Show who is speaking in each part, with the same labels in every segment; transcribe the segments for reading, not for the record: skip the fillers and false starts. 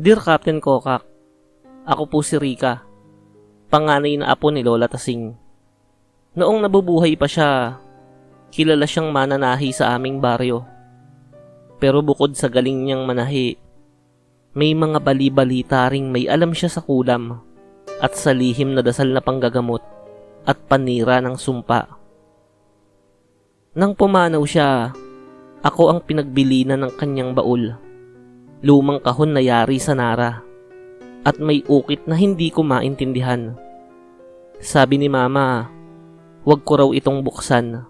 Speaker 1: Dear Captain Kokak, ako po si Rika, panganay na apo ni Lola Tasing. Noong nabubuhay pa siya, kilala siyang mananahi sa aming baryo. Pero bukod sa galing niyang manahi, may mga bali-balita ring may alam siya sa kulam at sa lihim na dasal na panggagamot at panira ng sumpa. Nang pumanaw siya, ako ang pinagbilinan ng kanyang baul. Lumang kahon na yari sa nara at may ukit na hindi ko maintindihan. Sabi ni Mama, wag ko raw itong buksan,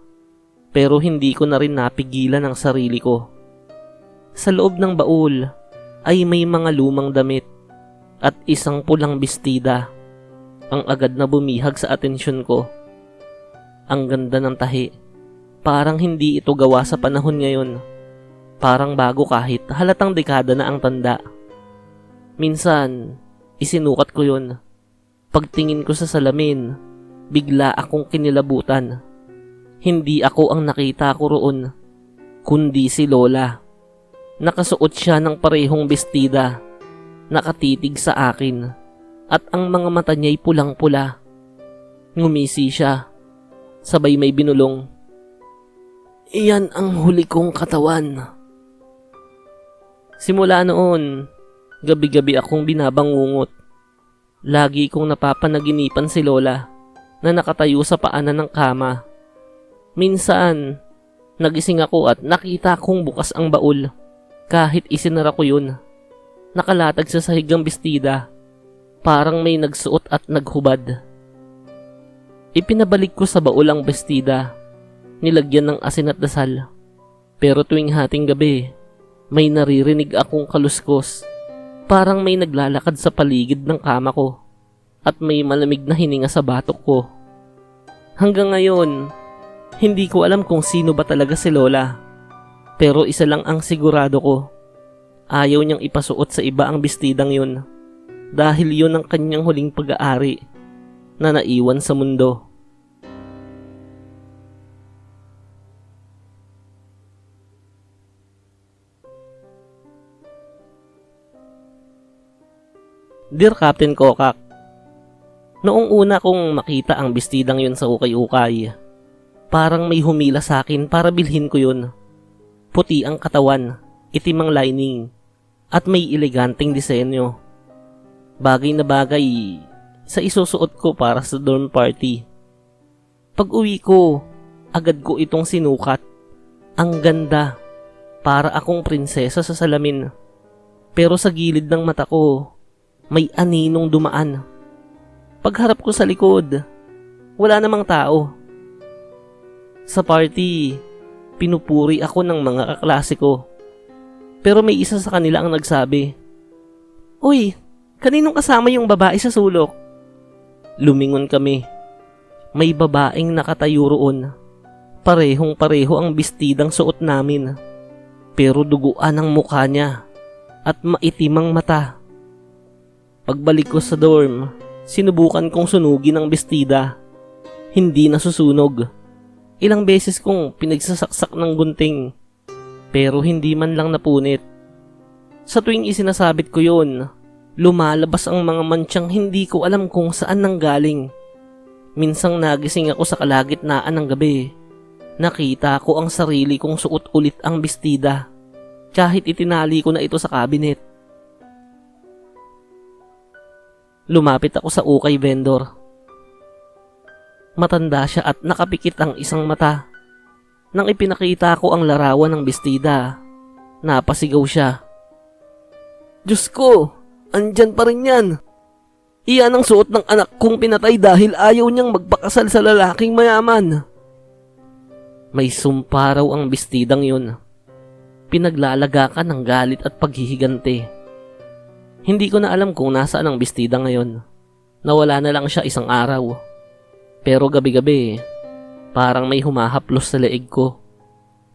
Speaker 1: pero hindi ko na rin napigilan ang sarili ko. Sa loob ng baul ay may mga lumang damit at isang pulang bestida ang agad na bumihag sa atensyon ko. Ang ganda ng tahi, parang hindi ito gawa sa panahon ngayon. Parang bago kahit halatang dekada na ang tanda. Minsan, isinukat ko yun. Pagtingin ko sa salamin, bigla akong kinilabutan. Hindi ako ang nakita ko roon, kundi si Lola. Nakasuot siya ng parehong bestida, nakatitig sa akin, at ang mga mata niya'y pulang-pula. Ngumisi siya, sabay may binulong, "Iyan ang huli kong katawan." Simula noon, gabi-gabi akong binabangungot. Lagi kong napapanaginipan si Lola na nakatayo sa paanan ng kama. Minsan, nagising ako at nakita kong bukas ang baul. Kahit isinara ko yun, nakalatag sa sahig ang bestida. Parang may nagsuot at naghubad. Ipinabalik ko sa baul ang bestida, nilagyan ng asin at dasal. Pero tuwing hating gabi, may naririnig akong kaluskos. Parang may naglalakad sa paligid ng kama ko at may malamig na hininga sa batok ko. Hanggang ngayon, hindi ko alam kung sino ba talaga si Lola. Pero isa lang ang sigurado ko. Ayaw niyang ipasuot sa iba ang bestidang yun. Dahil yun ang kanyang huling pag-aari na naiwan sa mundo. Dear Captain Kokak, noong una kong makita ang bestidang yun sa ukay-ukay, parang may humila sa akin para bilhin ko yun. Puti ang katawan, itim ang lining, at may eleganteng disenyo. Bagay na bagay sa isusuot ko para sa dorm party. Pag uwi ko, agad ko itong sinukat. Ang ganda, para akong prinsesa sa salamin. Pero sa gilid ng mata ko, may aninong dumaan. Pagharap ko sa likod, wala namang tao. Sa party, pinupuri ako ng mga kaklase ko. Pero may isa sa kanila ang nagsabi, "Uy, kaninong kasama yung babae sa sulok?" Lumingon kami. May babaeng nakatayo roon. Parehong-pareho ang bestidang suot namin. Pero duguan ang mukha niya at maitim ang mata. Pagbalik ko sa dorm, sinubukan kong sunugin ang bestida. Hindi nasusunog. Ilang beses kong pinagsasaksak ng gunting, pero hindi man lang napunit. Sa tuwing isinasabit ko yun, lumalabas ang mga mantsang hindi ko alam kung saan nanggaling. Minsang nagising ako sa kalagitnaan ng gabi. Nakita ko ang sarili kong suot ulit ang bestida, kahit itinali ko na ito sa cabinet. Lumapit ako sa ukay vendor. Matanda siya at nakapikit ang isang mata. Nang ipinakita ko ang larawan ng bestida, napasigaw siya. "Diyos ko, andyan pa rin yan. Iyan ang suot ng anak kong pinatay dahil ayaw niyang magpakasal sa lalaking mayaman." May sumpa raw ang bestidang yun. Pinaglalagakan ng galit at paghihigante. Hindi ko na alam kung nasaan ang bestida ngayon. Nawala na lang siya isang araw. Pero gabi-gabi, parang may humahaplos sa leeg ko.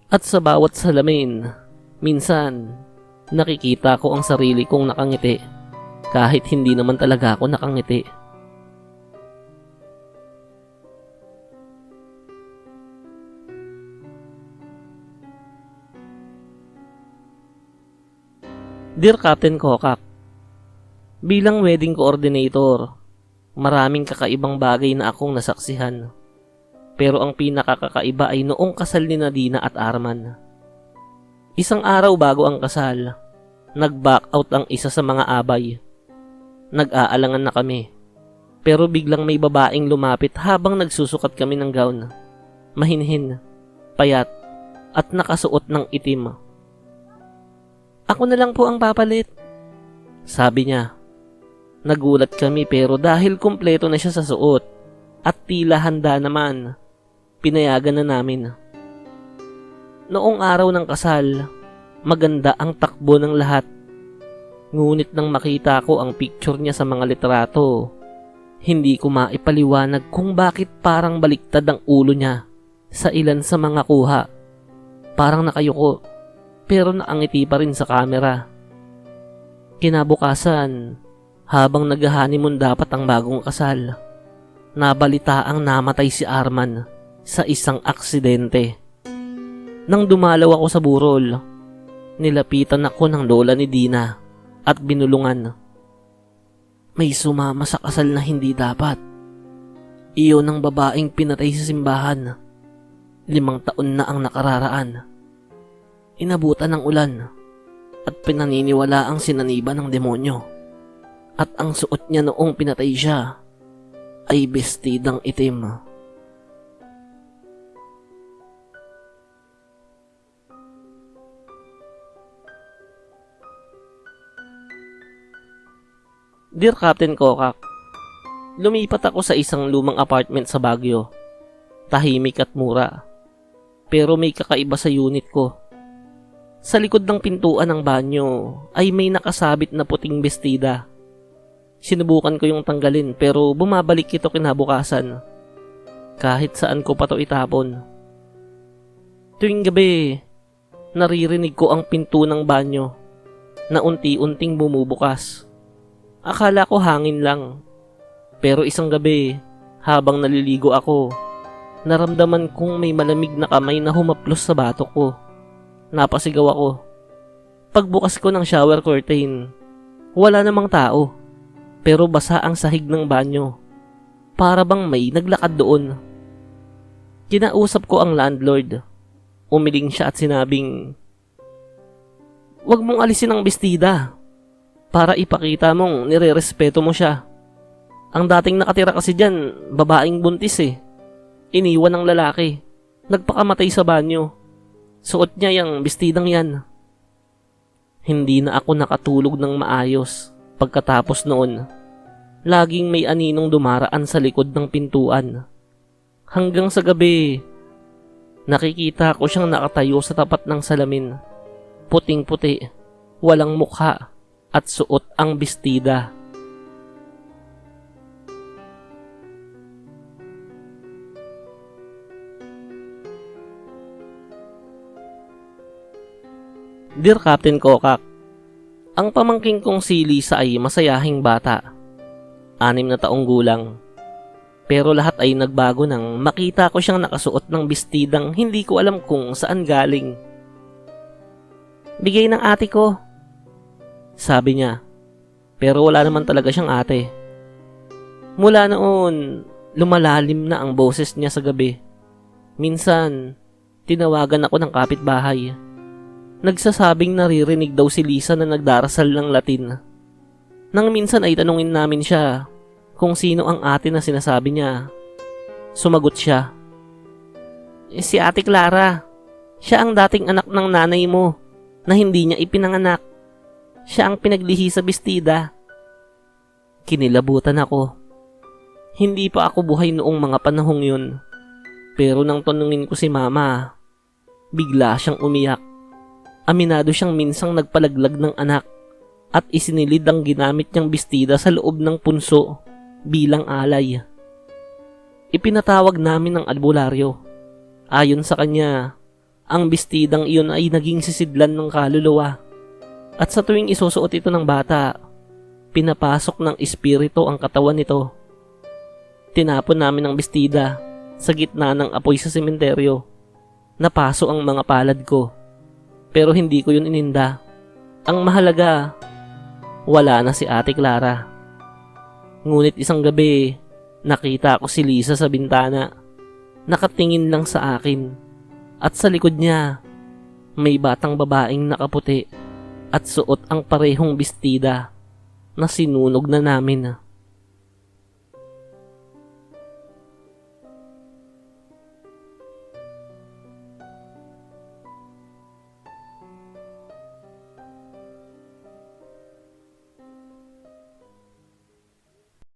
Speaker 1: At sa bawat salamin, minsan, nakikita ko ang sarili kong nakangiti. Kahit hindi naman talaga ako nakangiti. Dear Captain Kokak, Bilang wedding coordinator, maraming kakaibang bagay na akong nasaksihan. Pero ang pinakakakaiba ay noong kasal ni Nadina at Arman. Isang araw bago ang kasal, nag-back out ang isa sa mga abay. Nag-aalangan na kami. Pero biglang may babaeng lumapit habang nagsusukat kami ng gown. Mahinhin, payat, at nakasuot ng itim. "Ako na lang po ang papalit," sabi niya. Nagulat kami pero dahil kumpleto na siya sa suot at tila handa naman, pinayagan na namin. Noong araw ng kasal, maganda ang takbo ng lahat. Ngunit nang makita ko ang picture niya sa mga litrato, hindi ko maipaliwanag kung bakit parang baliktad ang ulo niya sa ilan sa mga kuha. Parang nakayuko, pero nakangiti pa rin sa kamera. Kinabukasan, habang nag-honeymoon dapat ang bagong kasal, nabalitaang namatay si Arman sa isang aksidente. Nang dumalaw ako sa burol, nilapitan ako ng lola ni Dina at binulungan. "May sumama sa kasal na hindi dapat. Iyon ang babaeng pinatay sa simbahan. 5 taon na ang nakararaan. Inabutan ng ulan at pinaniniwala ang sinaniba ng demonyo. At ang suot niya noong pinatay siya ay bestidang itim." Dear Captain Kokak, lumipat ako sa isang lumang apartment sa Baguio. Tahimik at mura. Pero may kakaiba sa unit ko. Sa likod ng pintuan ng banyo ay may nakasabit na puting bestida. Sinubukan ko yung tanggalin pero bumabalik ito kinabukasan. Kahit saan ko pa to itapon. Tuwing gabi, naririnig ko ang pinto ng banyo na unti-unting bumubukas. Akala ko hangin lang. Pero isang gabi, habang naliligo ako, naramdaman kong may malamig na kamay na humaplos sa batok ko. Napasigaw ako. Pagbukas ko ng shower curtain, wala namang tao. Pero basa ang sahig ng banyo. Para bang may naglakad doon. Kinausap ko ang landlord. Umiling siya at sinabing, "Huwag mong alisin ang bestida. Para ipakita mong nire-respeto mo siya. Ang dating nakatira kasi dyan, babaeng buntis eh. Iniwan ng lalaki. Nagpakamatay sa banyo. Suot niya yung bestidang yan." Hindi na ako nakatulog ng maayos. Pagkatapos noon, laging may aninong dumaraan sa likod ng pintuan. Hanggang sa gabi, nakikita ko siyang nakatayo sa tapat ng salamin. Puting-puti, walang mukha, at suot ang bestida. Dear Captain Kokak, ang pamangking kong si Lisa ay masayahing bata. 6 na taong gulang. Pero lahat ay nagbago nang makita ko siyang nakasuot ng bestidang hindi ko alam kung saan galing. "Bigay ng ate ko," sabi niya. Pero wala naman talaga siyang ate. Mula noon, lumalalim na ang boses niya sa gabi. Minsan, tinawagan ako ng kapitbahay. Nagsasabing naririnig daw si Lisa na nagdarasal ng Latin. Nang minsan ay tanungin namin siya kung sino ang ate na sinasabi niya. Sumagot siya, Si Ate Clara. Siya ang dating anak ng nanay mo na hindi niya ipinanganak. Siya ang pinaglihi sa bestida." Kinilabutan ako. Hindi pa ako buhay noong mga panahong yun. Pero nang tanungin ko si Mama, bigla siyang umiyak. Aminado siyang minsang nagpalaglag ng anak at isinilid ang ginamit niyang bestida sa loob ng punso bilang alay. Ipinatawag namin ng albularyo. Ayon sa kanya, ang bestidang iyon ay naging sisidlan ng kaluluwa. At sa tuwing isusuot ito ng bata, pinapasok ng espiritu ang katawan nito. Tinapon namin ang bestida sa gitna ng apoy sa sementeryo. Napaso ang mga palad ko. Pero hindi ko yun ininda. Ang mahalaga, wala na si Ate Clara. Ngunit isang gabi, nakita ko si Lisa sa bintana. Nakatingin lang sa akin. At sa likod niya, may batang babaeng nakaputi at suot ang parehong bestida na sinunog na namin.